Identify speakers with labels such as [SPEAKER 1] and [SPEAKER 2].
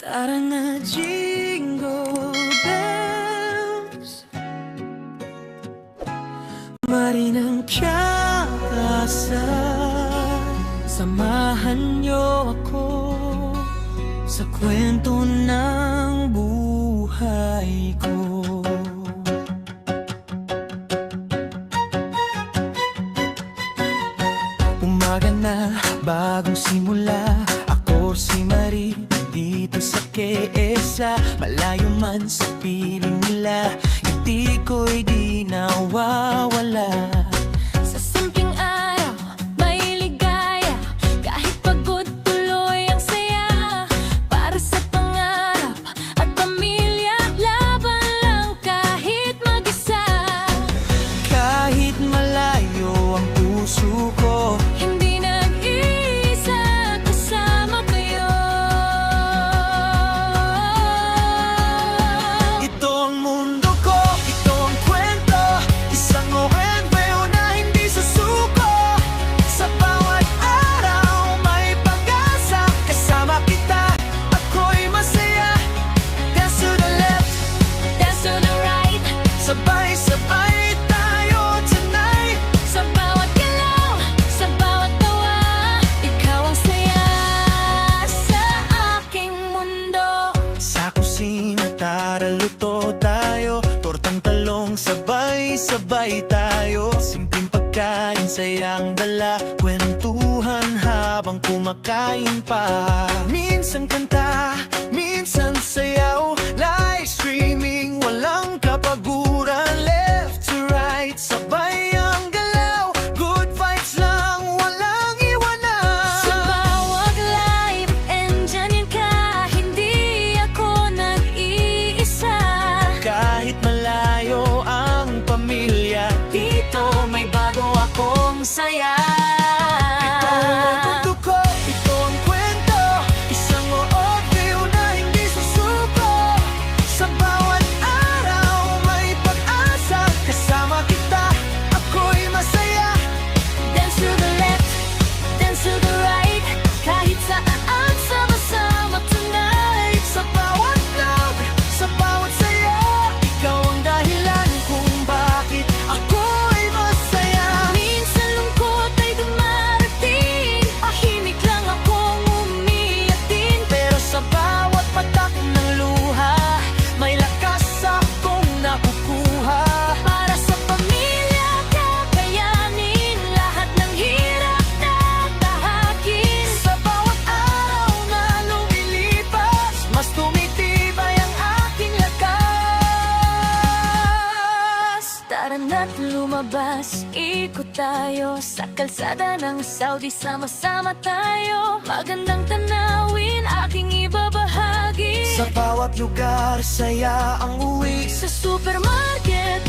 [SPEAKER 1] Tara na, jingle bells, marinang piyakasan. Samahan niyo ako sa kwento ng buhay ko. Umaga na, bagong simula. Ako si Marie, dito sa KSA. Malayo man sa piling nila, ngiti ko'y di nawawala.
[SPEAKER 2] Sa simpleng araw, may ligaya. Kahit pagod, tuloy ang saya. Para sa pangarap at pamilya, laban lang kahit mag-isa.
[SPEAKER 1] Kahit malayo ang puso ko,
[SPEAKER 2] Hindi nag-iisa, kasama kayo.
[SPEAKER 1] ito ang mundo ko, ito ang kwento. Isang OFW na hindi susuko. Sa bawat araw may pag-asa. Kasama kita, ako'y masaya. Dance to the left,
[SPEAKER 2] Dance to the right,
[SPEAKER 1] sabay-sabay tayo tonight.
[SPEAKER 2] sa bawat galaw, sa bawat tawa, ikaw ang saya sa aking mundo.
[SPEAKER 1] Sa kusina tara luto tayo, tortang talong sabay-sabay tayo. Simpleng pagkain sayang dala, kwentuhan habang kumakain pa. Minsan kanta, minsan sayaw, live streaming walang kapaguran. Left to right, sabay ang galaw, good vibes lang, walang iwanan.
[SPEAKER 2] Sa bawat live, andyan yan ka, hindi ako nag-iisa.
[SPEAKER 1] Kahit malayo ang pamilya, dito may bago akong saya. Ito ang mundo ko, ito ang kwento. Isang OFW na hindi susuko. Sa bawat araw may pag-asa. Kasama kita, ako'y masaya.
[SPEAKER 2] Dance to the left, dance to the right, kahit saan, sama-sama tonight.
[SPEAKER 1] Sa bawat love, sa bawat saya, ikaw ang dahilan kung bakit ako'y masaya.
[SPEAKER 2] Minsan lungkot ay dumarating, tahimik lang akong umiyak din.
[SPEAKER 1] Pero sa bawat patak ng luha, may lakas akong nakukuha.
[SPEAKER 2] Para sa pamilya, kakayanin lahat ng hirap na tahakin.
[SPEAKER 1] Sa bawat araw na lumilipas, mas tumitibay ang aking lakas.
[SPEAKER 2] Tara na't lumabas, ikot tayo sa kalsada ng Saudi, sama-sama tayo. Magandang tanawin, aking ibabahagi.
[SPEAKER 1] Sa bawat lugar, saya ang uwi.
[SPEAKER 2] Sa supermarket,